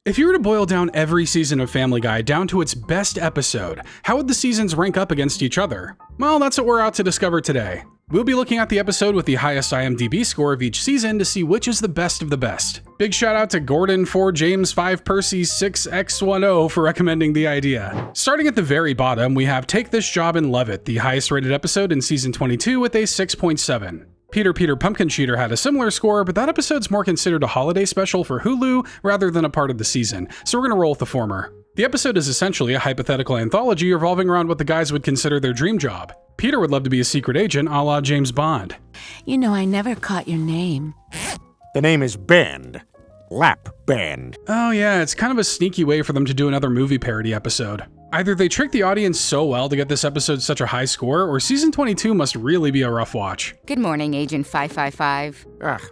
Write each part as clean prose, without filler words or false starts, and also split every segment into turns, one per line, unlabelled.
If you were to boil down every season of Family Guy down to its best episode, how would the seasons rank up against each other? Well, that's what we're out to discover today. We'll be looking at the episode with the highest IMDb score of each season to see which is the best of the best. Big shout out to Gordon 4 James 5 Percy 6X10 for recommending the idea. Starting at the very bottom, we have Take This Job and Love It, the highest rated episode in season 22 with a 6.7. Peter Pumpkin Cheater had a similar score, but that episode's more considered a holiday special for Hulu rather than a part of the season, so we're gonna roll with the former. The episode is essentially a hypothetical anthology revolving around what the guys would consider their dream job. Peter would love to be a secret agent a la James Bond.
You know, I never caught your name.
The name is Band. Lap Band.
Oh yeah, it's kind of a sneaky way for them to do another movie parody episode. Either they tricked the audience so well to get this episode such a high score, or season 22 must really be a rough watch.
Good morning, Agent 555.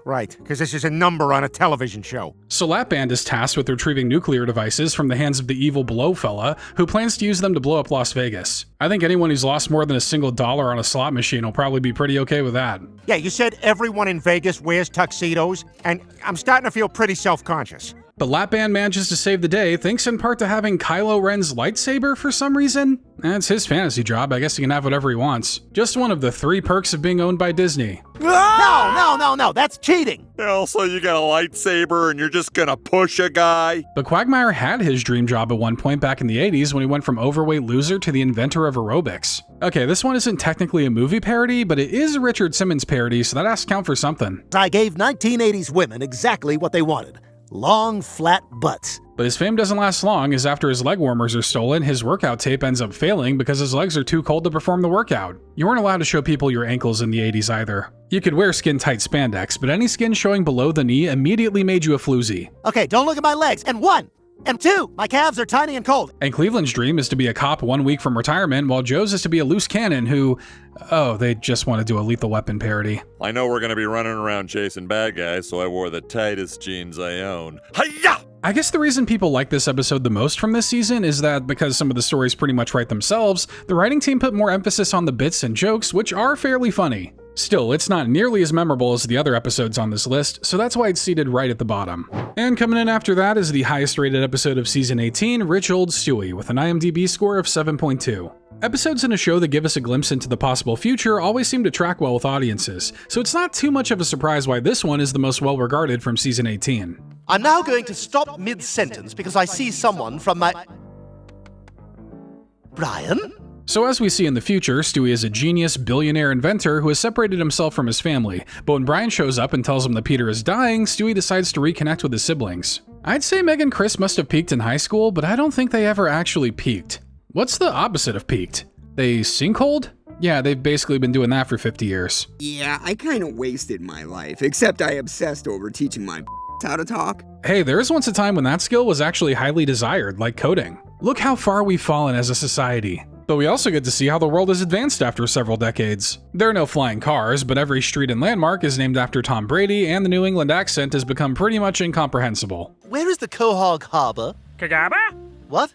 Right, because this is a number on a television show.
So Lap Band is tasked with retrieving nuclear devices from the hands of the evil Blow fella, who plans to use them to blow up Las Vegas. I think anyone who's lost more than a single dollar on a slot machine will probably be pretty okay with that.
Yeah, you said everyone in Vegas wears tuxedos, and I'm starting to feel pretty self-conscious.
But Lap Band manages to save the day thanks in part to having Kylo Ren's lightsaber for some reason. That's his fantasy job, I guess he can have whatever he wants. Just one of the 3 perks of being owned by Disney.
No, that's cheating.
Also, you got a lightsaber and you're just gonna push a guy?
But Quagmire had his dream job at one point back in the 80s when he went from overweight loser to the inventor of aerobics. Okay, this one isn't technically a movie parody, but it is a Richard Simmons parody, so that has to count for something.
I gave 1980s women exactly what they wanted. Long, flat butts.
But his fame doesn't last long, as after his leg warmers are stolen, his workout tape ends up failing because his legs are too cold to perform the workout. You weren't allowed to show people your ankles in the 80s either. You could wear skin-tight spandex, but any skin showing below the knee immediately made you a floozy.
Okay, don't look at my legs. And 1. And 2, my calves are tiny and cold.
And Cleveland's dream is to be a cop 1 week from retirement, while Joe's is to be a loose cannon who, they just want to do a Lethal Weapon parody.
I know we're gonna be running around chasing bad guys, so I wore the tightest jeans I own. Hi-ya!
I guess the reason people like this episode the most from this season is that because some of the stories pretty much write themselves, the writing team put more emphasis on the bits and jokes, which are fairly funny. Still, it's not nearly as memorable as the other episodes on this list, so that's why it's seated right at the bottom. And coming in after that is the highest rated episode of season 18, Rich Old Stewie, with an IMDb score of 7.2. Episodes in a show that give us a glimpse into the possible future always seem to track well with audiences, so it's not too much of a surprise why this one is the most well-regarded from season 18.
I'm now going to stop mid-sentence because I see someone from my... Brian?
So as we see in the future, Stewie is a genius, billionaire inventor who has separated himself from his family, but when Brian shows up and tells him that Peter is dying, Stewie decides to reconnect with his siblings. I'd say Meg and Chris must have peaked in high school, but I don't think they ever actually peaked. What's the opposite of peaked? They sinkholed? Yeah, they've basically been doing that for 50 years.
Yeah, I kinda wasted my life, except I obsessed over teaching my how to talk.
Hey, there was once a time when that skill was actually highly desired, like coding. Look how far we've fallen as a society. But we also get to see how the world has advanced after several decades. There are no flying cars, but every street and landmark is named after Tom Brady, and the New England accent has become pretty much incomprehensible.
Where is the Quahog Harbor?
Kagaba?
What?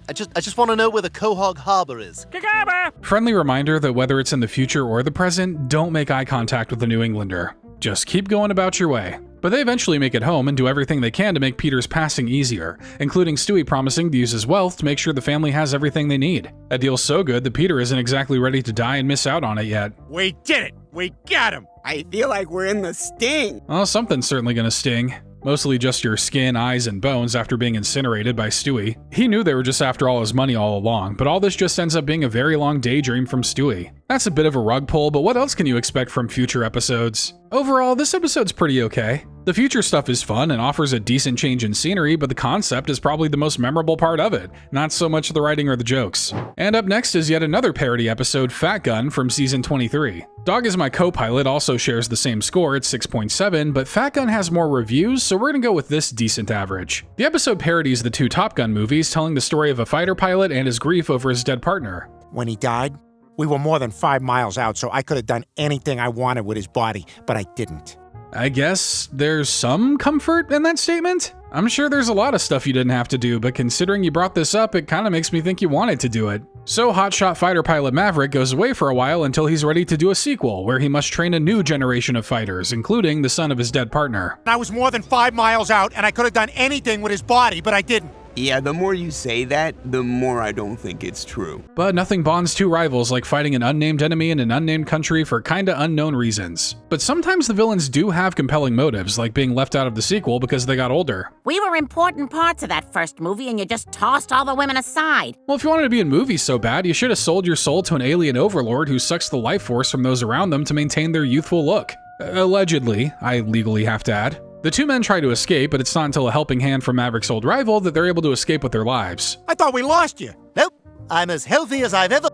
I just want to know where the Quahog Harbor is.
Kagaba!
Friendly reminder that whether it's in the future or the present, don't make eye contact with the New Englander. Just keep going about your way. But they eventually make it home and do everything they can to make Peter's passing easier, including Stewie promising to use his wealth to make sure the family has everything they need. A deal so good that Peter isn't exactly ready to die and miss out on it yet.
We did it! We got him!
I feel like we're in the sting.
Well, something's certainly gonna sting. Mostly just your skin, eyes, and bones after being incinerated by Stewie. He knew they were just after all his money all along, but all this just ends up being a very long daydream from Stewie. That's a bit of a rug pull, but what else can you expect from future episodes? Overall, this episode's pretty okay. The future stuff is fun and offers a decent change in scenery, but the concept is probably the most memorable part of it, not so much the writing or the jokes. And up next is yet another parody episode, Fat Gun, from season 23. Dog Is My Co-Pilot also shares the same score at 6.7, but Fat Gun has more reviews, so we're gonna go with this decent average. The episode parodies the 2 Top Gun movies, telling the story of a fighter pilot and his grief over his dead partner.
When he died, we were more than 5 miles out, so I could have done anything I wanted with his body, but I didn't.
I guess there's some comfort in that statement? I'm sure there's a lot of stuff you didn't have to do, but considering you brought this up, it kinda makes me think you wanted to do it. So hotshot fighter pilot Maverick goes away for a while until he's ready to do a sequel, where he must train a new generation of fighters, including the son of his dead partner.
I was more than 5 miles out, and I could have done anything with his body, but I didn't.
Yeah, the more you say that, the more I don't think it's true.
But nothing bonds two rivals like fighting an unnamed enemy in an unnamed country for kinda unknown reasons. But sometimes the villains do have compelling motives, like being left out of the sequel because they got older.
We were important parts of that first movie, and you just tossed all the women aside.
Well, if you wanted to be in movies so bad, you should have sold your soul to an alien overlord who sucks the life force from those around them to maintain their youthful look. Allegedly, I legally have to add. The two men try to escape, but it's not until a helping hand from Maverick's old rival that they're able to escape with their lives.
I thought we lost you.
Nope, I'm as healthy as I've ever.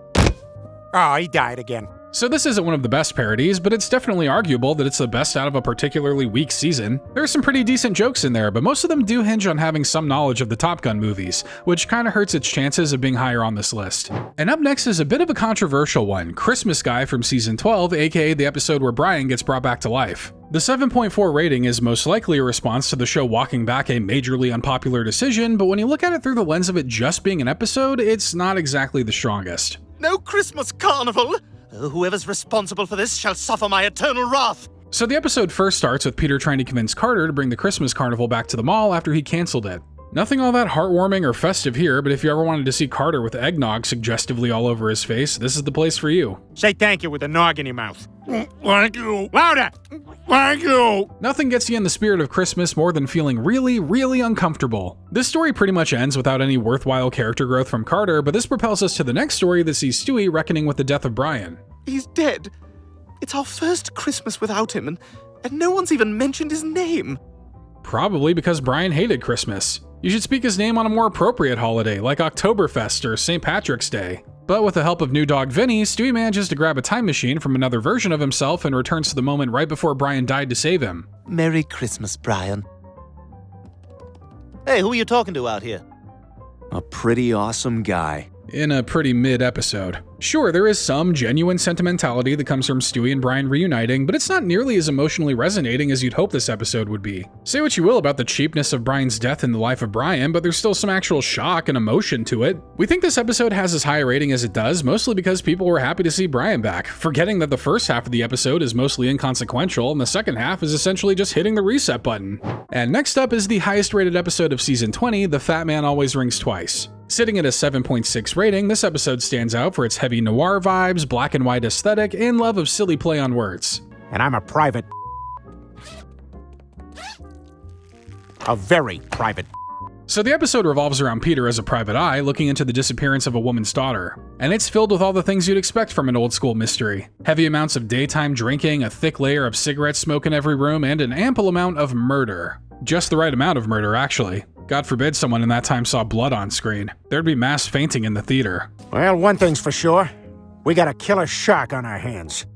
Oh, he died again.
So this isn't one of the best parodies, but it's definitely arguable that it's the best out of a particularly weak season. There are some pretty decent jokes in there, but most of them do hinge on having some knowledge of the Top Gun movies, which kinda hurts its chances of being higher on this list. And up next is a bit of a controversial one, Christmas Guy from season 12, aka the episode where Brian gets brought back to life. The 7.4 rating is most likely a response to the show walking back a majorly unpopular decision, but when you look at it through the lens of it just being an episode, it's not exactly the strongest.
No Christmas carnival! Whoever's responsible for this shall suffer my eternal wrath!
So the episode first starts with Peter trying to convince Carter to bring the Christmas carnival back to the mall after he canceled it. Nothing all that heartwarming or festive here, but if you ever wanted to see Carter with eggnog suggestively all over his face, this is the place for you.
Say thank you with a nog in your mouth. Thank you. Louder. Thank you.
Nothing gets you in the spirit of Christmas more than feeling really, really uncomfortable. This story pretty much ends without any worthwhile character growth from Carter, but this propels us to the next story that sees Stewie reckoning with the death of Brian.
He's dead. It's our first Christmas without him, and no one's even mentioned his name.
Probably because Brian hated Christmas. You should speak his name on a more appropriate holiday, like Oktoberfest or St. Patrick's Day. But with the help of new dog Vinny, Stewie manages to grab a time machine from another version of himself and returns to the moment right before Brian died to save him.
Merry Christmas, Brian.
Hey, who are you talking to out here?
A pretty awesome guy.
In a pretty mid-episode. Sure, there is some genuine sentimentality that comes from Stewie and Brian reuniting, but it's not nearly as emotionally resonating as you'd hope this episode would be. Say what you will about the cheapness of Brian's death in the life of Brian, but there's still some actual shock and emotion to it. We think this episode has as high a rating as it does, mostly because people were happy to see Brian back, forgetting that the first half of the episode is mostly inconsequential and the second half is essentially just hitting the reset button. And next up is the highest rated episode of season 20, The Fat Man Always Rings Twice. Sitting at a 7.6 rating, this episode stands out for its heavy noir vibes, black and white aesthetic, and love of silly play on words.
And I'm a private. A very private.
So the episode revolves around Peter as a private eye looking into the disappearance of a woman's daughter. And it's filled with all the things you'd expect from an old school mystery. Heavy amounts of daytime drinking, a thick layer of cigarette smoke in every room, and an ample amount of murder. Just the right amount of murder, actually. God forbid someone in that time saw blood on screen. There'd be mass fainting in the theater.
Well, one thing's for sure. We got a killer shark on our hands.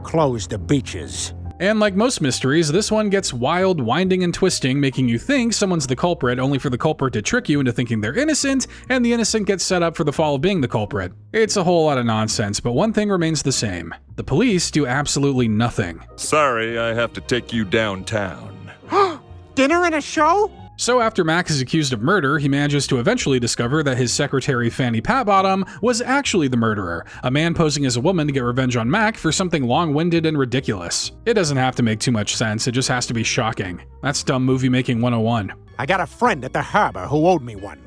Close the beaches.
And like most mysteries, this one gets wild, winding, and twisting, making you think someone's the culprit, only for the culprit to trick you into thinking they're innocent, and the innocent gets set up for the fall of being the culprit. It's a whole lot of nonsense, but one thing remains the same. The police do absolutely nothing.
Sorry, I have to take you downtown.
Dinner and a show?
So after Mac is accused of murder, he manages to eventually discover that his secretary Fanny Patbottom was actually the murderer, a man posing as a woman to get revenge on Mac for something long-winded and ridiculous. It doesn't have to make too much sense, it just has to be shocking. That's dumb movie making 101.
I got a friend at the harbor who owed me one.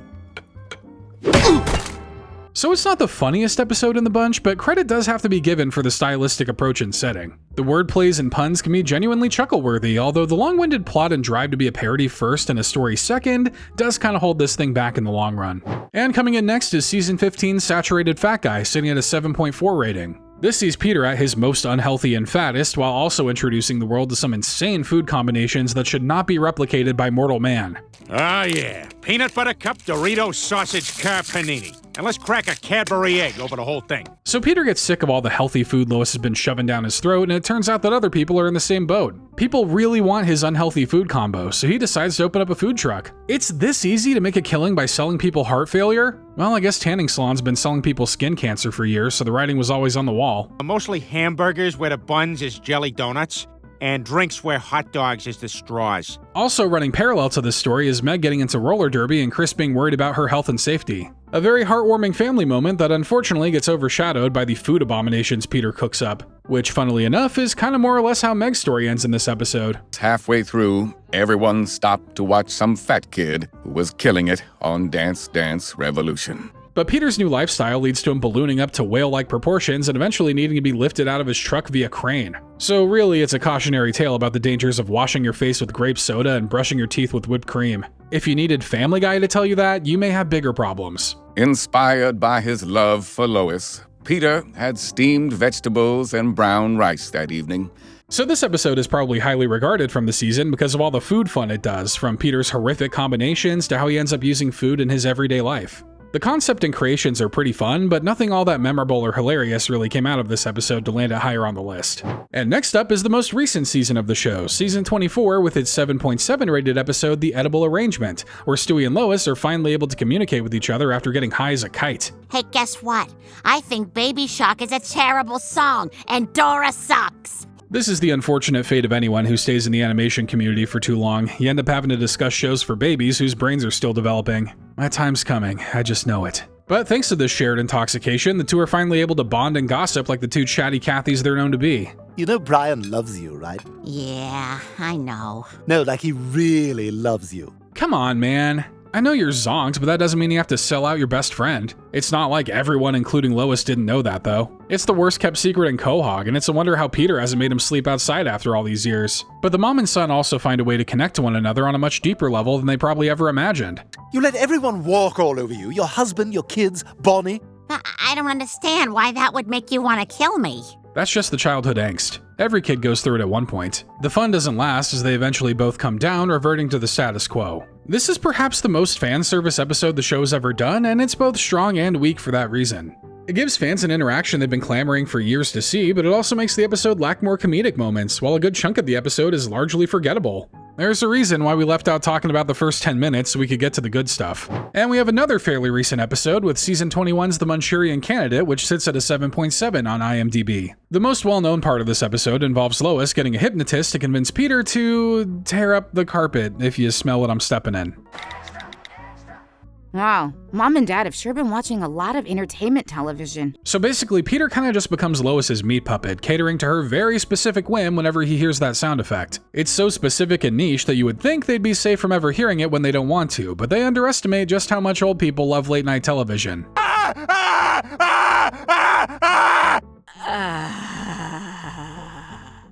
So it's not the funniest episode in the bunch, but credit does have to be given for the stylistic approach and setting. The wordplays and puns can be genuinely chuckle-worthy, although the long-winded plot and drive to be a parody first and a story second does kind of hold this thing back in the long run. And coming in next is Season 15's Saturated Fat Guy, sitting at a 7.4 rating. This sees Peter at his most unhealthy and fattest, while also introducing the world to some insane food combinations that should not be replicated by mortal man.
Ah, yeah. Peanut butter cup, Dorito, sausage, car, panini. And let's crack a Cadbury egg over the whole thing.
So Peter gets sick of all the healthy food Lois has been shoving down his throat, and it turns out that other people are in the same boat. People really want his unhealthy food combo, so he decides to open up a food truck. It's this easy to make a killing by selling people heart failure? Well, I guess tanning salons been selling people skin cancer for years, so the writing was always on the wall.
Mostly hamburgers where the buns is jelly donuts. and drinks where hot dogs is the straws.
Also running parallel to this story is Meg getting into roller derby and Chris being worried about her health and safety. A very heartwarming family moment that unfortunately gets overshadowed by the food abominations Peter cooks up, which funnily enough is kind of more or less how Meg's story ends in this episode.
Halfway through, everyone stopped to watch some fat kid who was killing it on Dance Dance Revolution.
But Peter's new lifestyle leads to him ballooning up to whale-like proportions and eventually needing to be lifted out of his truck via crane. So really, it's a cautionary tale about the dangers of washing your face with grape soda and brushing your teeth with whipped cream. If you needed Family Guy to tell you that, you may have bigger problems.
Inspired by his love for Lois, Peter had steamed vegetables and brown rice that evening.
So this episode is probably highly regarded from the season because of all the food fun it does, from Peter's horrific combinations to how he ends up using food in his everyday life. The concept and creations are pretty fun, but nothing all that memorable or hilarious really came out of this episode to land it higher on the list. And next up is the most recent season of the show, season 24, with its 7.7 rated episode, The Edible Arrangement, where Stewie and Lois are finally able to communicate with each other after getting high as a kite.
Hey, guess what? I think Baby Shark is a terrible song, and Dora sucks.
This is the unfortunate fate of anyone who stays in the animation community for too long. You end up having to discuss shows for babies whose brains are still developing. My time's coming, I just know it. But thanks to this shared intoxication, the two are finally able to bond and gossip like the two chatty Cathys they're known to be.
You know Brian loves you, right?
Yeah, I know.
No, like he really loves you.
Come on, man. I know you're zonked, but that doesn't mean you have to sell out your best friend. It's not like everyone, including Lois, didn't know that, though. It's the worst kept secret in Quahog, and it's a wonder how Peter hasn't made him sleep outside after all these years. But the mom and son also find a way to connect to one another on a much deeper level than they probably ever imagined.
You let everyone walk all over you, your husband, your kids, Bonnie.
I don't understand why that would make you want to kill me.
That's just the childhood angst. Every kid goes through it at one point. The fun doesn't last as they eventually both come down, reverting to the status quo. This is perhaps the most fan service episode the show's ever done, and it's both strong and weak for that reason. It gives fans an interaction they've been clamoring for years to see, but it also makes the episode lack more comedic moments, while a good chunk of the episode is largely forgettable. There's a reason why we left out talking about the first 10 minutes so we could get to the good stuff. And we have another fairly recent episode with season 21's The Manchurian Candidate, which sits at a 7.7 on IMDb. The most well-known part of this episode involves Lois getting a hypnotist to convince Peter to tear up the carpet if you smell what I'm stepping in.
Wow, Mom and Dad have sure been watching a lot of entertainment television.
So basically, Peter kind of just becomes Lois's meat puppet, catering to her very specific whim whenever he hears that sound effect. It's so specific and niche that you would think they'd be safe from ever hearing it when they don't want to, but they underestimate just how much old people love late night television.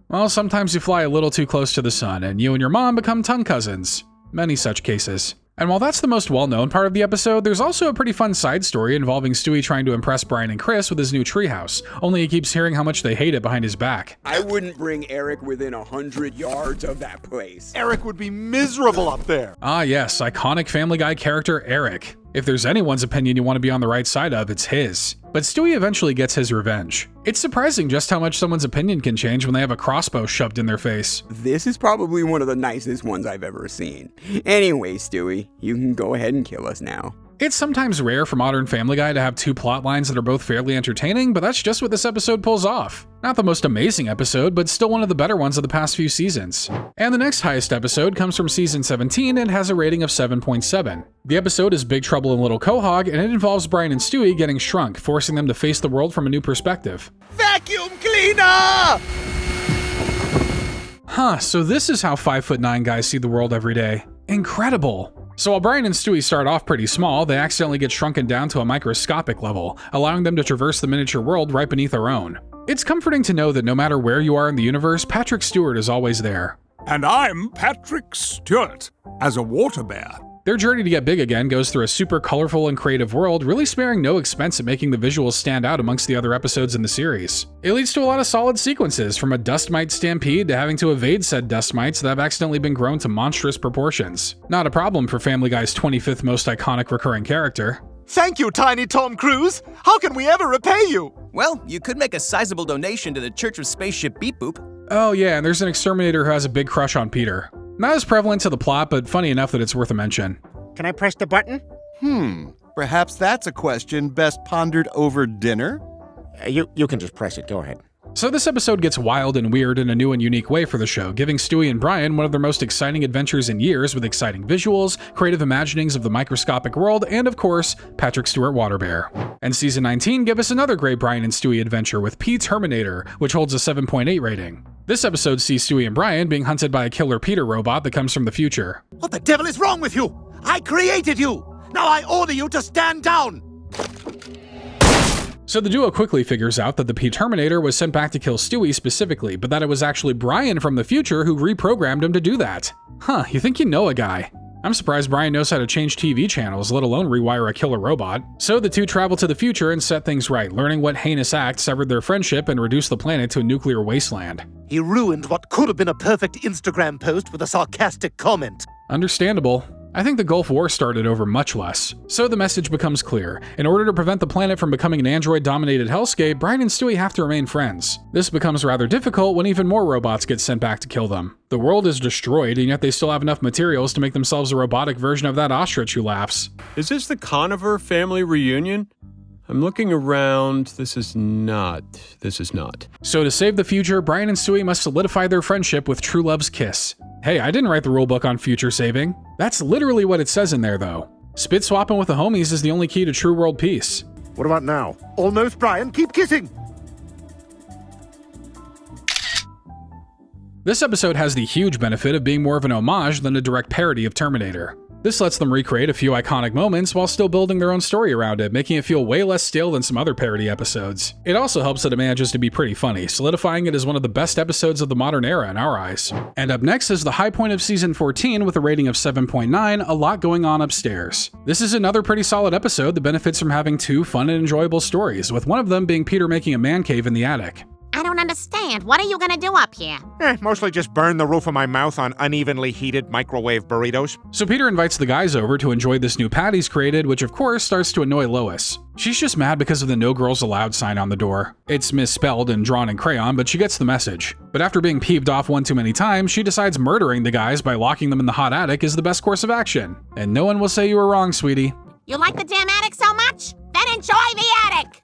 Well, sometimes you fly a little too close to the sun, and you and your mom become tongue cousins. Many such cases. And while that's the most well-known part of the episode, there's also a pretty fun side story involving Stewie trying to impress Brian and Chris with his new treehouse, only he keeps hearing how much they hate it behind his back.
I wouldn't bring Eric within 100 yards of that place.
Eric would be miserable up there.
Ah yes, iconic Family Guy character Eric. If there's anyone's opinion you want to be on the right side of, it's his. But Stewie eventually gets his revenge. It's surprising just how much someone's opinion can change when they have a crossbow shoved in their face.
This is probably one of the nicest ones I've ever seen. Anyway, Stewie, you can go ahead and kill us now.
It's sometimes rare for modern Family Guy to have two plot lines that are both fairly entertaining, but that's just what this episode pulls off. Not the most amazing episode, but still one of the better ones of the past few seasons. And the next highest episode comes from season 17 and has a rating of 7.7. The episode is Big Trouble in Little Quahog, and it involves Brian and Stewie getting shrunk, forcing them to face the world from a new perspective.
Vacuum cleaner!
Huh, so this is how 5'9" guys see the world every day. Incredible! So while Brian and Stewie start off pretty small, they accidentally get shrunken down to a microscopic level, allowing them to traverse the miniature world right beneath their own. It's comforting to know that no matter where you are in the universe, Patrick Stewart is always there.
And I'm Patrick Stewart, as a water bear.
Their journey to get big again goes through a super colorful and creative world, really sparing no expense at making the visuals stand out amongst the other episodes in the series. It leads to a lot of solid sequences, from a dust mite stampede to having to evade said dust mites that have accidentally been grown to monstrous proportions. Not a problem for Family Guy's 25th most iconic recurring character.
Thank you, Tiny Tom Cruise. How can we ever repay you?
Well, you could make a sizable donation to the Church of Spaceship Beep Boop.
Oh yeah, and there's an exterminator who has a big crush on Peter. Not as prevalent to the plot, but funny enough that it's worth a mention.
Can I press the button?
Perhaps that's a question best pondered over dinner?
You can just press it. Go ahead.
So this episode gets wild and weird in a new and unique way for the show, giving Stewie and Brian one of their most exciting adventures in years with exciting visuals, creative imaginings of the microscopic world, and of course, Patrick Stewart Waterbear. And season 19 gave us another great Brian and Stewie adventure with P. Terminator, which holds a 7.8 rating. This episode sees Stewie and Brian being hunted by a killer Peter robot that comes from the future.
What the devil is wrong with you? I created you! Now I order you to stand down!
So the duo quickly figures out that the P-Terminator was sent back to kill Stewie specifically, but that it was actually Brian from the future who reprogrammed him to do that. Huh, you think you know a guy. I'm surprised Brian knows how to change TV channels, let alone rewire a killer robot. So the two travel to the future and set things right, learning what heinous act severed their friendship and reduced the planet to a nuclear wasteland.
He ruined what could have been a perfect Instagram post with a sarcastic comment.
Understandable. I think the Gulf War started over much less. So the message becomes clear. In order to prevent the planet from becoming an android-dominated hellscape, Brian and Stewie have to remain friends. This becomes rather difficult when even more robots get sent back to kill them. The world is destroyed, and yet they still have enough materials to make themselves a robotic version of that ostrich who laughs.
Is this the Conover family reunion? I'm looking around. This is not.
So to save the future, Brian and Stewie must solidify their friendship with true love's kiss. Hey, I didn't write the rulebook on future saving. That's literally what it says in there, though. Spit swapping with the homies is the only key to true world peace.
What about now? Almost, Brian. Keep kissing!
This episode has the huge benefit of being more of an homage than a direct parody of Terminator. This lets them recreate a few iconic moments while still building their own story around it, making it feel way less stale than some other parody episodes. It also helps that it manages to be pretty funny, solidifying it as one of the best episodes of the modern era in our eyes. And up next is the high point of season 14 with a rating of 7.9, A Lot Going On Upstairs. This is another pretty solid episode that benefits from having two fun and enjoyable stories, with one of them being Peter making a man cave in the attic.
I don't understand. What are you gonna do up here?
Mostly just burn the roof of my mouth on unevenly heated microwave burritos.
So Peter invites the guys over to enjoy this new patty he's created, which of course starts to annoy Lois. She's just mad because of the No Girls Allowed sign on the door. It's misspelled and drawn in crayon, but she gets the message. But after being peeved off one too many times, she decides murdering the guys by locking them in the hot attic is the best course of action. And no one will say you were wrong, sweetie.
You like the damn attic so much? Then enjoy the attic!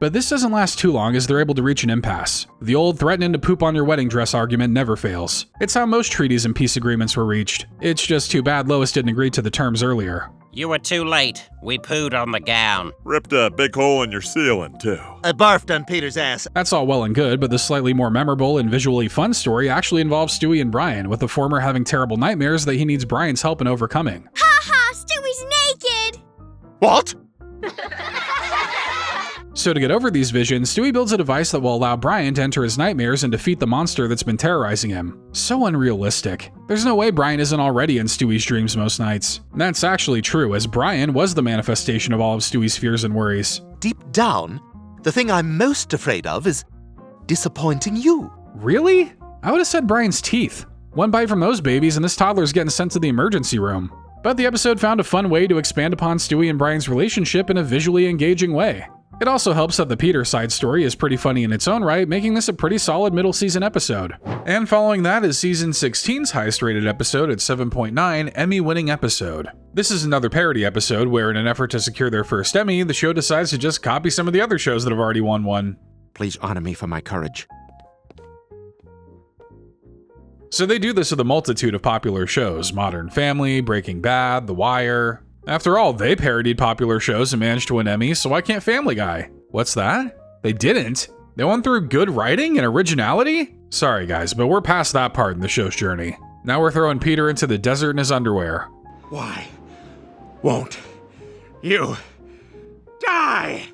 But this doesn't last too long as they're able to reach an impasse. The old threatening to poop on your wedding dress argument never fails. It's how most treaties and peace agreements were reached. It's just too bad Lois didn't agree to the terms earlier.
You were too late. We pooed on the gown.
Ripped a big hole in your ceiling, too.
I barfed on Peter's ass.
That's all well and good, but the slightly more memorable and visually fun story actually involves Stewie and Brian, with the former having terrible nightmares that he needs Brian's help in overcoming.
Ha ha! Stewie's naked!
What?
So to get over these visions, Stewie builds a device that will allow Brian to enter his nightmares and defeat the monster that's been terrorizing him. So unrealistic. There's no way Brian isn't already in Stewie's dreams most nights. And that's actually true, as Brian was the manifestation of all of Stewie's fears and worries.
Deep down, the thing I'm most afraid of is disappointing you.
Really? I would have said Brian's teeth. One bite from those babies and this toddler's getting sent to the emergency room. But the episode found a fun way to expand upon Stewie and Brian's relationship in a visually engaging way. It also helps that the Peter side story is pretty funny in its own right, making this a pretty solid middle season episode. And following that is season 16's highest rated episode at 7.9, Emmy-winning episode. This is another parody episode where, in an effort to secure their first Emmy, the show decides to just copy some of the other shows that have already won one.
Please honor me for my courage.
So they do this with a multitude of popular shows: Modern Family, Breaking Bad, The Wire. After all, they parodied popular shows and managed to win Emmys, so why can't Family Guy? What's that? They didn't? They won through good writing and originality? Sorry guys, but we're past that part in the show's journey. Now we're throwing Peter into the desert in his underwear.
Why won't you die?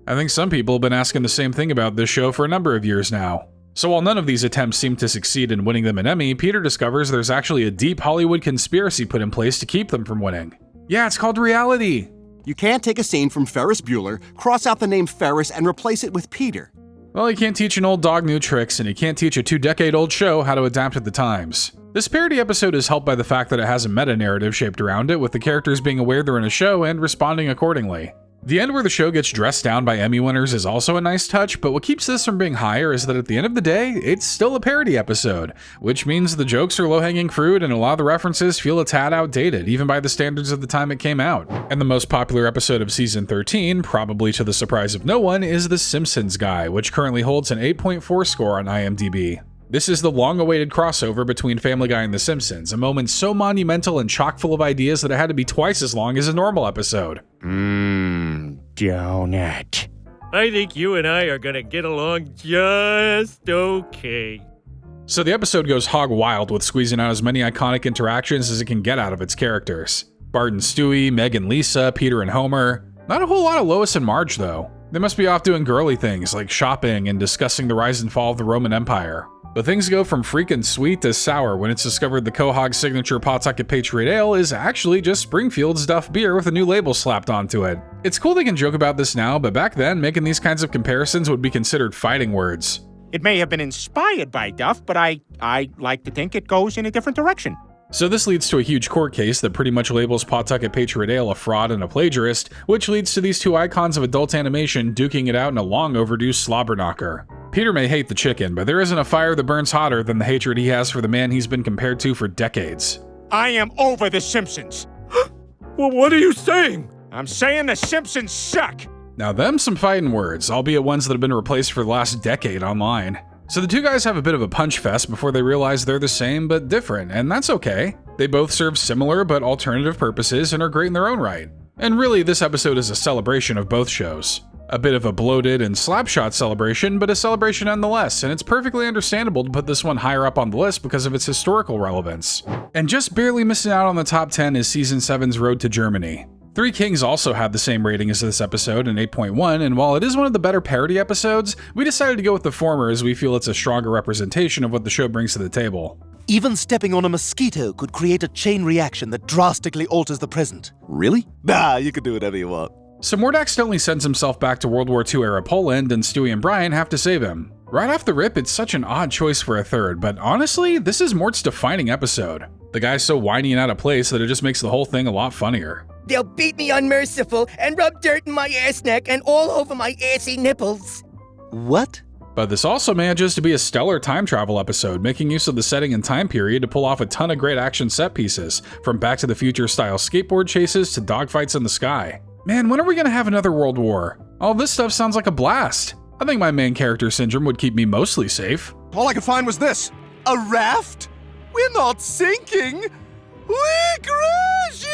I think some people have been asking the same thing about this show for a number of years now. So while none of these attempts seem to succeed in winning them an Emmy, Peter discovers there's actually a deep Hollywood conspiracy put in place to keep them from winning. Yeah, it's called reality.
You can't take a scene from Ferris Bueller, cross out the name Ferris, and replace it with Peter.
Well, you can't teach an old dog new tricks, and you can't teach a 2-decade-old show how to adapt to the times. This parody episode is helped by the fact that it has a meta-narrative shaped around it, with the characters being aware they're in a show and responding accordingly. The end where the show gets dressed down by Emmy winners is also a nice touch, but what keeps this from being higher is that at the end of the day, it's still a parody episode, which means the jokes are low-hanging fruit and a lot of the references feel a tad outdated, even by the standards of the time it came out. And the most popular episode of season 13, probably to the surprise of no one, is The Simpsons Guy, which currently holds an 8.4 score on IMDb. This is the long-awaited crossover between Family Guy and The Simpsons, a moment so monumental and chock full of ideas that it had to be twice as long as a normal episode.
Donut.
I think you and I are gonna get along just okay.
So the episode goes hog wild with squeezing out as many iconic interactions as it can get out of its characters. Bart and Stewie, Meg and Lisa, Peter and Homer. Not a whole lot of Lois and Marge though. They must be off doing girly things like shopping and discussing the rise and fall of the Roman Empire. But things go from freaking sweet to sour when it's discovered the Quahog's signature Pawtucket Patriot Ale is actually just Springfield's Duff beer with a new label slapped onto it. It's cool they can joke about this now, but back then, making these kinds of comparisons would be considered fighting words.
It may have been inspired by Duff, but I like to think it goes in a different direction.
So this leads to a huge court case that pretty much labels Pawtucket Patriot Ale a fraud and a plagiarist, which leads to these two icons of adult animation duking it out in a long overdue slobber knocker. Peter may hate the chicken, but there isn't a fire that burns hotter than the hatred he has for the man he's been compared to for decades.
I am over The Simpsons.
Well, what are you saying?
I'm saying The Simpsons suck.
Now them some fighting words, albeit ones that have been replaced for the last decade online. So the two guys have a bit of a punch fest before they realize they're the same but different, and that's okay. They both serve similar but alternative purposes and are great in their own right. And really, this episode is a celebration of both shows. A bit of a bloated and slapshot celebration, but a celebration nonetheless, and it's perfectly understandable to put this one higher up on the list because of its historical relevance. And just barely missing out on the top 10 is Season 7's Road to Germany. Three Kings also had the same rating as this episode, an 8.1, and while it is one of the better parody episodes, we decided to go with the former as we feel it's a stronger representation of what the show brings to the table.
Even stepping on a mosquito could create a chain reaction that drastically alters the present.
Really?
Nah, you can do whatever you want.
So Mort accidentally sends himself back to World War II era Poland, and Stewie and Brian have to save him. Right off the rip, it's such an odd choice for a third, but honestly, this is Mort's defining episode. The guy's so whiny and out of place that it just makes the whole thing a lot funnier.
They'll beat me unmerciful and rub dirt in my ass neck and all over my assy nipples.
What?
But this also manages to be a stellar time travel episode, making use of the setting and time period to pull off a ton of great action set pieces, from Back to the Future style skateboard chases to dogfights in the sky. Man, when are we gonna have another World War? All this stuff sounds like a blast. I think my main character syndrome would keep me mostly safe.
All I could find was this.
A raft? We're not sinking! We're crashing!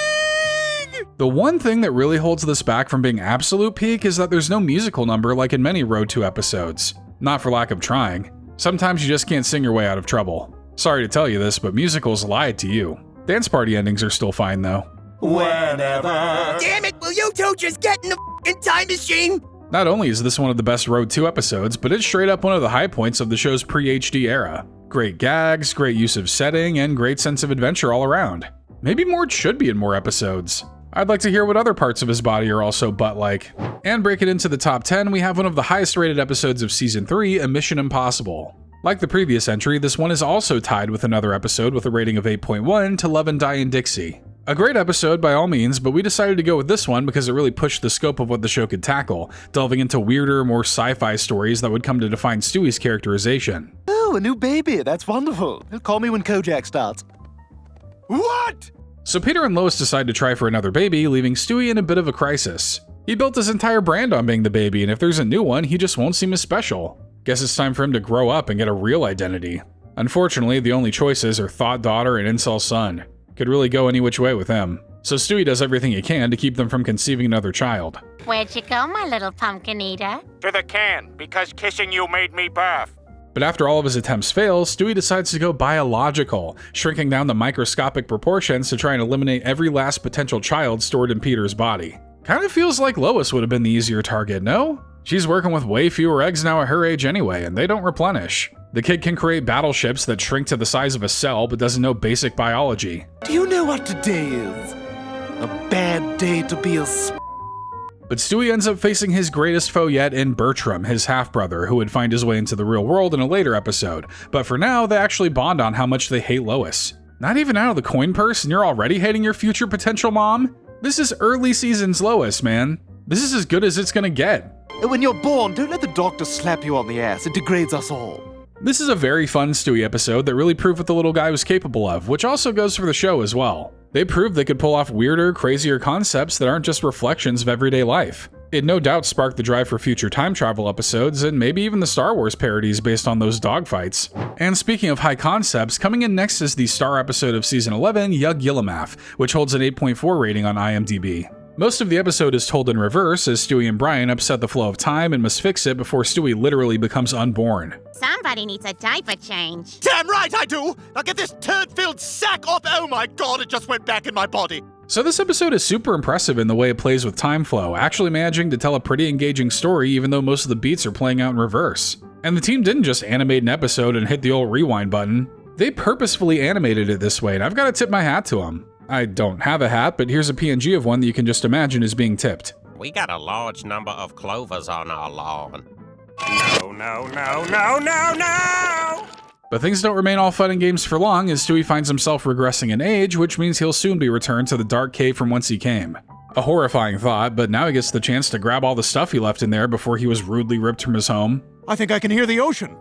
The one thing that really holds this back from being absolute peak is that there's no musical number like in many Road 2 episodes. Not for lack of trying. Sometimes you just can't sing your way out of trouble. Sorry to tell you this, but musicals lied to you. Dance party endings are still fine though.
Whenever.
Damn it, will you two just get in the f***ing time machine?
Not only is this one of the best Road 2 episodes, but it's straight up one of the high points of the show's pre-HD era. Great gags, great use of setting, and great sense of adventure all around. Maybe Mort should be in more episodes. I'd like to hear what other parts of his body are also butt-like. And break it into the top 10, we have one of the highest rated episodes of Season 3, A Mission Impossible. Like the previous entry, this one is also tied with another episode with a rating of 8.1 to Love and Die in Dixie. A great episode by all means, but we decided to go with this one because it really pushed the scope of what the show could tackle, delving into weirder, more sci-fi stories that would come to define Stewie's characterization.
Oh, a new baby. That's wonderful. He'll call me when Kojak starts. What?
So Peter and Lois decide to try for another baby, leaving Stewie in a bit of a crisis. He built his entire brand on being the baby, and if there's a new one, he just won't seem as special. Guess it's time for him to grow up and get a real identity. Unfortunately, the only choices are thought daughter and incel son. Could really go any which way with him. So Stewie does everything he can to keep them from conceiving another child.
Where'd you go, my little pumpkin eater?
To the can, because kissing you made me birth.
But after all of his attempts fail, Stewie decides to go biological, shrinking down the microscopic proportions to try and eliminate every last potential child stored in Peter's body. Kind of feels like Lois would have been the easier target, no? She's working with way fewer eggs now at her age anyway, and they don't replenish. The kid can create battleships that shrink to the size of a cell but doesn't know basic biology.
Do you know what today is? A bad day to be a
But Stewie ends up facing his greatest foe yet in Bertram, his half-brother, who would find his way into the real world in a later episode. But for now, they actually bond on how much they hate Lois. Not even out of the coin purse and you're already hating your future potential mom? This is early seasons Lois, man. This is as good as it's gonna get.
When you're born, don't let the doctor slap you on the ass. It degrades us all.
This is a very fun Stewie episode that really proved what the little guy was capable of, which also goes for the show as well. They proved they could pull off weirder, crazier concepts that aren't just reflections of everyday life. It no doubt sparked the drive for future time travel episodes and maybe even the Star Wars parodies based on those dogfights. And speaking of high concepts, coming in next is the star episode of Season 11, Yug Yillamaf, which holds an 8.4 rating on IMDb. Most of the episode is told in reverse as Stewie and Brian upset the flow of time and must fix it before Stewie literally becomes unborn.
Somebody needs a diaper change.
Damn right I do! Now get this turd-filled sack off! Oh my god, it just went back in my body!
So this episode is super impressive in the way it plays with time flow, actually managing to tell a pretty engaging story even though most of the beats are playing out in reverse. And the team didn't just animate an episode and hit the old rewind button. They purposefully animated it this way, and I've got to tip my hat to them. I don't have a hat, but here's a PNG of one that you can just imagine is being tipped.
We got a large number of clovers on our lawn. No, no, no, no, no, no!
But things don't remain all fun and games for long as Stewie finds himself regressing in age, which means he'll soon be returned to the dark cave from whence he came. A horrifying thought, but now he gets the chance to grab all the stuff he left in there before he was rudely ripped from his home.
I think I can hear the ocean.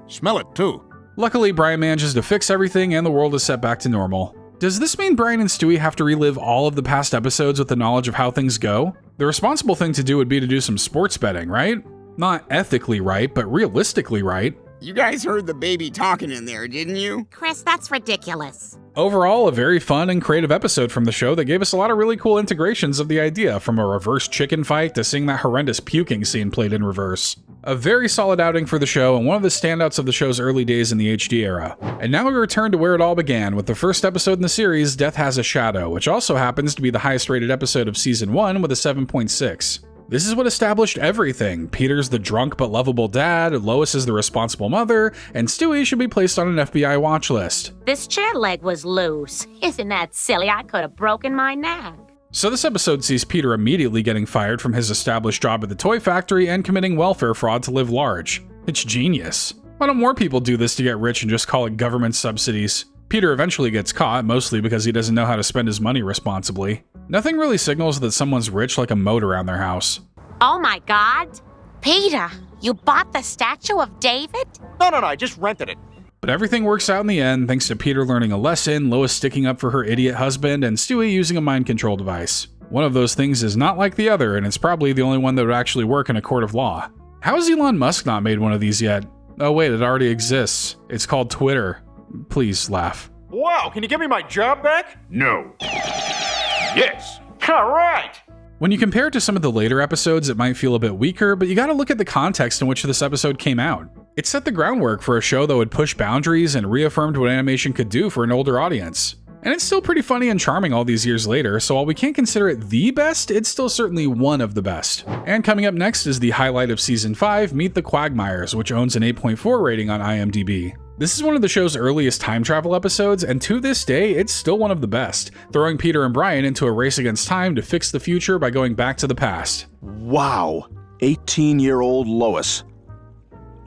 Smell it, too.
Luckily, Brian manages to fix everything and the world is set back to normal. Does this mean Brian and Stewie have to relive all of the past episodes with the knowledge of how things go? The responsible thing to do would be to do some sports betting, right? Not ethically right, but realistically right.
You guys heard the baby talking in there, didn't you?
Chris, that's ridiculous.
Overall, a very fun and creative episode from the show that gave us a lot of really cool integrations of the idea, from a reverse chicken fight to seeing that horrendous puking scene played in reverse. A very solid outing for the show and one of the standouts of the show's early days in the HD era. And now we return to where it all began with the first episode in the series, Death Has a Shadow, which also happens to be the highest rated episode of Season 1 with a 7.6. This is what established everything. Peter's the drunk but lovable dad, Lois is the responsible mother, and Stewie should be placed on an FBI watch list.
This chair leg was loose. Isn't that silly? I could have broken my neck.
So this episode sees Peter immediately getting fired from his established job at the toy factory and committing welfare fraud to live large. It's genius. Why don't more people do this to get rich and just call it government subsidies? Peter eventually gets caught, mostly because he doesn't know how to spend his money responsibly. Nothing really signals that someone's rich like a moat around their house.
Oh my God.
Peter, you bought the statue of David?
No, I just rented it.
But everything works out in the end thanks to Peter learning a lesson, Lois sticking up for her idiot husband, and Stewie using a mind control device. One of those things is not like the other, and it's probably the only one that would actually work in a court of law. How has Elon Musk not made one of these yet? Oh wait, it already exists. It's called Twitter. Please laugh.
Wow, can you give me my job back? No. Yes. All right.
When you compare it to some of the later episodes, it might feel a bit weaker, but you gotta look at the context in which this episode came out. It set the groundwork for a show that would push boundaries and reaffirmed what animation could do for an older audience. And it's still pretty funny and charming all these years later, so while we can't consider it the best, it's still certainly one of the best. And coming up next is the highlight of Season 5, Meet the Quagmires, which owns an 8.4 rating on IMDb. This is one of the show's earliest time travel episodes, and to this day, it's still one of the best, throwing Peter and Brian into a race against time to fix the future by going back to the past.
Wow, 18-year-old Lois.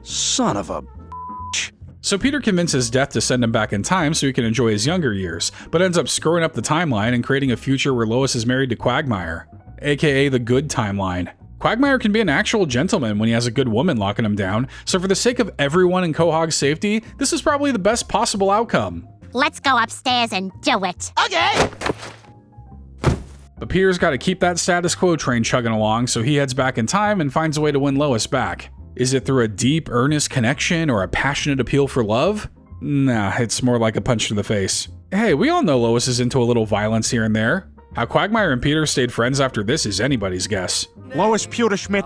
Son of a bitch.
So Peter convinces Death to send him back in time so he can enjoy his younger years, but ends up screwing up the timeline and creating a future where Lois is married to Quagmire, aka the good timeline. Quagmire can be an actual gentleman when he has a good woman locking him down, so for the sake of everyone in Quahog's safety, this is probably the best possible outcome.
Let's go upstairs and do it.
Okay!
But Peter's got to keep that status quo train chugging along, so he heads back in time and finds a way to win Lois back. Is it through a deep, earnest connection or a passionate appeal for love? Nah, it's more like a punch to the face. Hey, we all know Lois is into a little violence here and there. How Quagmire and Peter stayed friends after this is anybody's guess.
Lois Pewterschmidt,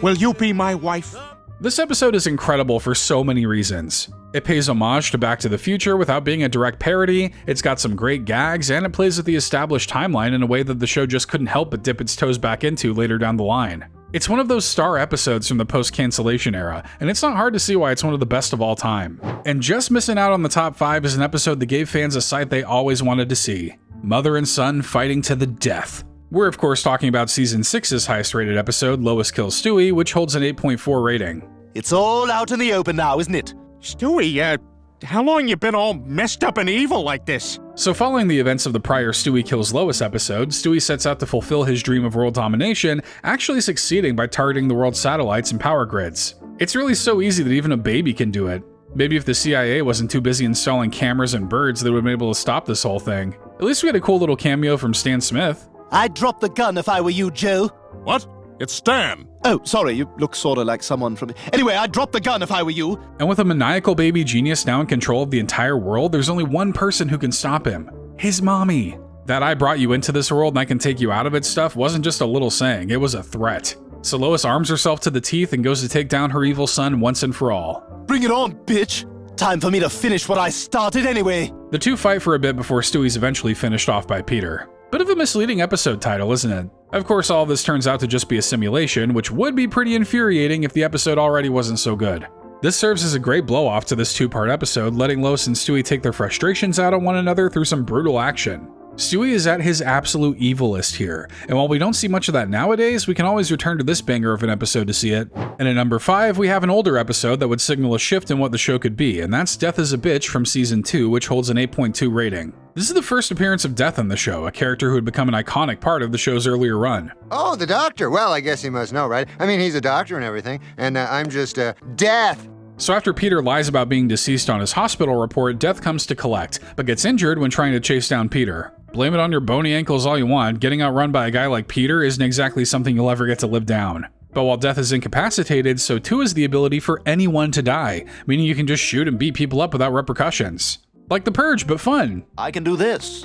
will you be my wife?
This episode is incredible for so many reasons. It pays homage to Back to the Future without being a direct parody, it's got some great gags, and it plays with the established timeline in a way that the show just couldn't help but dip its toes back into later down the line. It's one of those star episodes from the post-cancellation era, and it's not hard to see why it's one of the best of all time. And just missing out on the top 5 is an episode that gave fans a sight they always wanted to see. Mother and son fighting to the death. We're of course talking about Season 6's highest rated episode, Lois Kills Stewie, which holds an 8.4 rating.
It's all out in the open now, isn't it?
Stewie, How long you been all messed up and evil like this?
So following the events of the prior Stewie Kills Lois episode, Stewie sets out to fulfill his dream of world domination, actually succeeding by targeting the world's satellites and power grids. It's really so easy that even a baby can do it. Maybe if the CIA wasn't too busy installing cameras and birds, they would have been able to stop this whole thing. At least we had a cool little cameo from Stan Smith.
I'd drop the gun if I were you, Joe.
What? It's Stan.
Oh, sorry, you look sorta like someone from... Anyway, I'd drop the gun if I were you.
And with a maniacal baby genius now in control of the entire world, there's only one person who can stop him. His mommy. That "I brought you into this world and I can take you out of it" stuff wasn't just a little saying, it was a threat. So Lois arms herself to the teeth and goes to take down her evil son once and for all.
Bring it on, bitch! Time for me to finish what I started anyway!
The two fight for a bit before Stewie's eventually finished off by Peter. Bit of a misleading episode title, isn't it? Of course, all this turns out to just be a simulation, which would be pretty infuriating if the episode already wasn't so good. This serves as a great blow-off to this two-part episode, letting Lois and Stewie take their frustrations out on one another through some brutal action. Stewie is at his absolute evilest here, and while we don't see much of that nowadays, we can always return to this banger of an episode to see it. And at number 5, we have an older episode that would signal a shift in what the show could be, and that's Death is a Bitch from Season 2, which holds an 8.2 rating. This is the first appearance of Death on the show, a character who had become an iconic part of the show's earlier run.
Oh, the doctor. Well, I guess he must know, right? I mean, he's a doctor and everything, and I'm just, Death.
So after Peter lies about being deceased on his hospital report, Death comes to collect, but gets injured when trying to chase down Peter. Blame it on your bony ankles all you want, getting outrun by a guy like Peter isn't exactly something you'll ever get to live down. But while Death is incapacitated, so too is the ability for anyone to die, meaning you can just shoot and beat people up without repercussions. Like The Purge, but fun.
I can do this.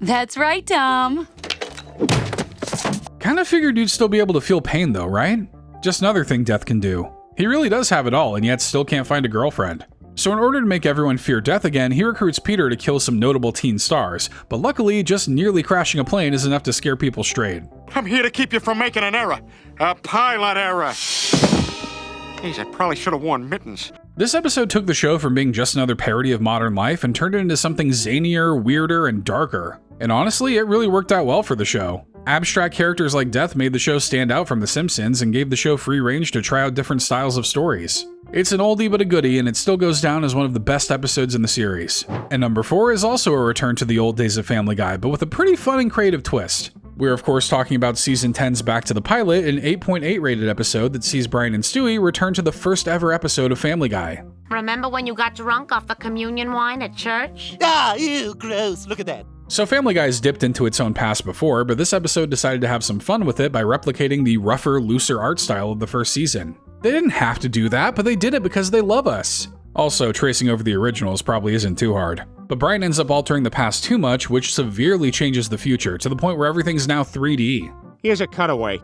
That's right, Tom.
Kinda figured you'd still be able to feel pain though, right? Just another thing Death can do. He really does have it all, and yet still can't find a girlfriend. So in order to make everyone fear Death again, he recruits Peter to kill some notable teen stars, but luckily, just nearly crashing a plane is enough to scare people straight.
I'm here to keep you from making an error. A pilot error. Jeez, I probably should have worn mittens.
This episode took the show from being just another parody of modern life and turned it into something zanier, weirder, and darker. And honestly, it really worked out well for the show. Abstract characters like Death made the show stand out from The Simpsons and gave the show free range to try out different styles of stories. It's an oldie but a goodie, and it still goes down as one of the best episodes in the series. And number 4 is also a return to the old days of Family Guy, but with a pretty fun and creative twist. We're of course talking about Season 10's Back to the Pilot, an 8.8 rated episode that sees Brian and Stewie return to the first ever episode of Family Guy.
Remember when you got drunk off the communion wine at church?
Ah, ew, gross. Look at that.
So Family Guy's dipped into its own past before, but this episode decided to have some fun with it by replicating the rougher, looser art style of the first season. They didn't have to do that, but they did it because they love us. Also, tracing over the originals probably isn't too hard. But Brian ends up altering the past too much, which severely changes the future, to the point where everything's now 3D.
Here's a cutaway.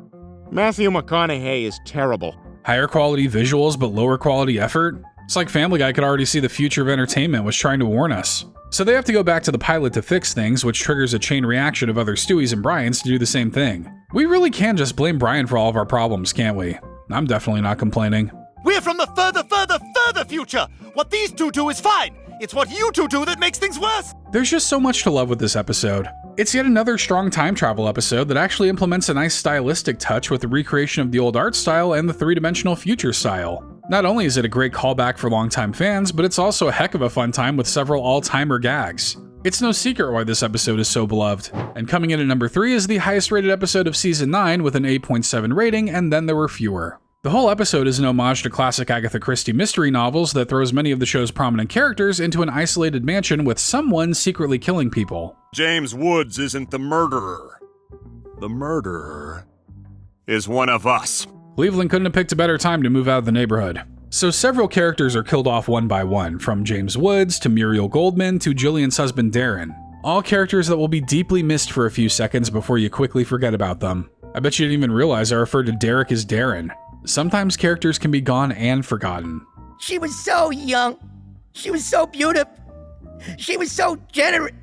Matthew McConaughey is terrible.
Higher quality visuals, but lower quality effort? It's like Family Guy could already see the future of entertainment was trying to warn us. So they have to go back to the pilot to fix things, which triggers a chain reaction of other Stewies and Brians to do the same thing. We really can just blame Brian for all of our problems, can't we? I'm definitely not complaining.
We're from the further future! What these two do is fine! It's what you two do that makes things worse!
There's just so much to love with this episode. It's yet another strong time travel episode that actually implements a nice stylistic touch with the recreation of the old art style and the three-dimensional future style. Not only is it a great callback for longtime fans, but it's also a heck of a fun time with several all-timer gags. It's no secret why this episode is so beloved. And coming in at number 3 is the highest rated episode of Season 9 with an 8.7 rating, and then there were fewer. The whole episode is an homage to classic Agatha Christie mystery novels that throws many of the show's prominent characters into an isolated mansion with someone secretly killing people.
James Woods isn't the murderer. The murderer is one of us.
Cleveland couldn't have picked a better time to move out of the neighborhood. So several characters are killed off one by one, from James Woods to Muriel Goldman to Jillian's husband Darren. All characters that will be deeply missed for a few seconds before you quickly forget about them. I bet you didn't even realize I referred to Derek as Darren. Sometimes characters can be gone and forgotten.
She was so young. She was so beautiful. She was so generous.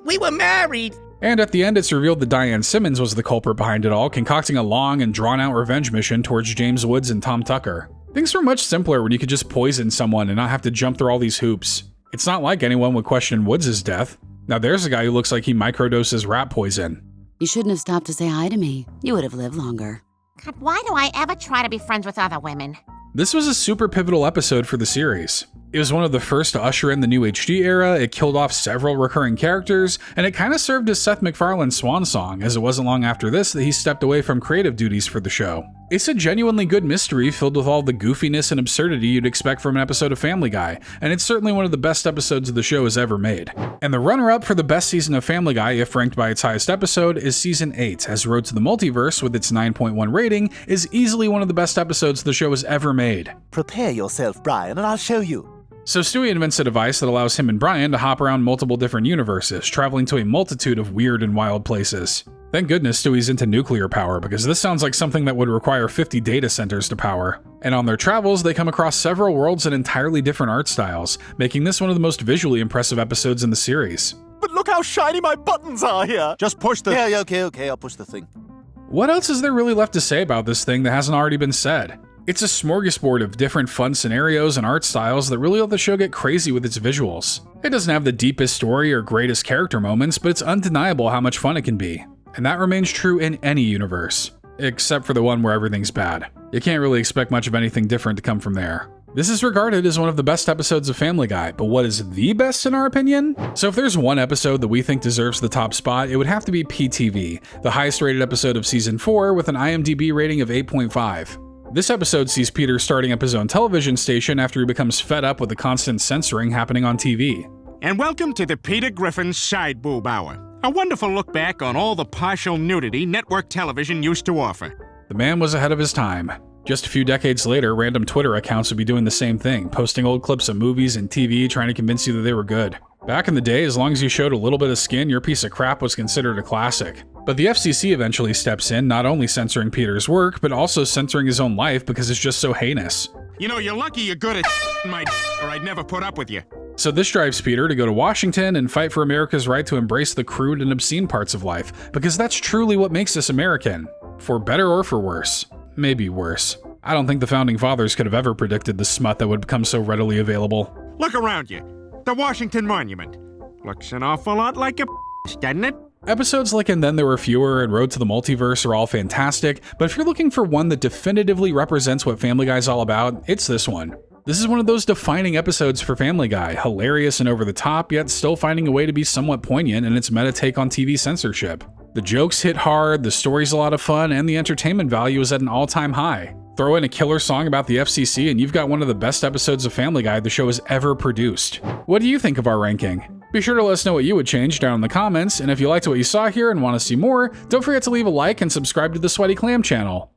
We were married.
And at the end, it's revealed that Diane Simmons was the culprit behind it all, concocting a long and drawn-out revenge mission towards James Woods and Tom Tucker. Things were much simpler when you could just poison someone and not have to jump through all these hoops. It's not like anyone would question Woods' death. Now there's a guy who looks like he microdoses rat poison.
You shouldn't have stopped to say hi to me. You would have lived longer.
God, why do I ever try to be friends with other women?
This was a super pivotal episode for the series. It was one of the first to usher in the new HD era, it killed off several recurring characters, and it kinda served as Seth MacFarlane's swan song, as it wasn't long after this that he stepped away from creative duties for the show. It's a genuinely good mystery filled with all the goofiness and absurdity you'd expect from an episode of Family Guy, and it's certainly one of the best episodes the show has ever made. And the runner-up for the best season of Family Guy, if ranked by its highest episode, is Season 8, as Road to the Multiverse, with its 9.1 rating, is easily one of the best episodes the show has ever made.
Prepare yourself, Brian, and I'll show you.
So Stewie invents a device that allows him and Brian to hop around multiple different universes, traveling to a multitude of weird and wild places. Thank goodness Stewie's into nuclear power, because this sounds like something that would require 50 data centers to power. And on their travels, they come across several worlds and entirely different art styles, making this one of the most visually impressive episodes in the series.
But look how shiny my buttons are here!
Just push the...
Yeah, okay, I'll push the thing.
What else is there really left to say about this thing that hasn't already been said? It's a smorgasbord of different fun scenarios and art styles that really let the show get crazy with its visuals. It doesn't have the deepest story or greatest character moments, but it's undeniable how much fun it can be. And that remains true in any universe. Except for the one where everything's bad. You can't really expect much of anything different to come from there. This is regarded as one of the best episodes of Family Guy, but what is the best in our opinion? So if there's one episode that we think deserves the top spot, it would have to be PTV, the highest rated episode of Season 4 with an IMDb rating of 8.5. This episode sees Peter starting up his own television station after he becomes fed up with the constant censoring happening on TV.
And welcome to the Peter Griffin Side Boob Hour, a wonderful look back on all the partial nudity network television used to offer.
The man was ahead of his time. Just a few decades later, random Twitter accounts would be doing the same thing, posting old clips of movies and TV trying to convince you that they were good. Back in the day, as long as you showed a little bit of skin, your piece of crap was considered a classic. But the FCC eventually steps in, not only censoring Peter's work, but also censoring his own life because it's just so heinous.
You know, you're lucky you're good at my or I'd never put up with you.
So this drives Peter to go to Washington and fight for America's right to embrace the crude and obscene parts of life, because that's truly what makes us American. For better or for worse. Maybe worse. I don't think the Founding Fathers could have ever predicted the smut that would become so readily available.
Look around you. The Washington Monument. Looks an awful lot like a doesn't it?
Episodes like And Then There Were Fewer and Road to the Multiverse are all fantastic, but if you're looking for one that definitively represents what Family Guy's all about, it's this one. This is one of those defining episodes for Family Guy, hilarious and over the top, yet still finding a way to be somewhat poignant in its meta take on TV censorship. The jokes hit hard, the story's a lot of fun, and the entertainment value is at an all-time high. Throw in a killer song about the FCC and you've got one of the best episodes of Family Guy the show has ever produced. What do you think of our ranking? Be sure to let us know what you would change down in the comments, and if you liked what you saw here and want to see more, don't forget to leave a like and subscribe to the Sweaty Clam channel.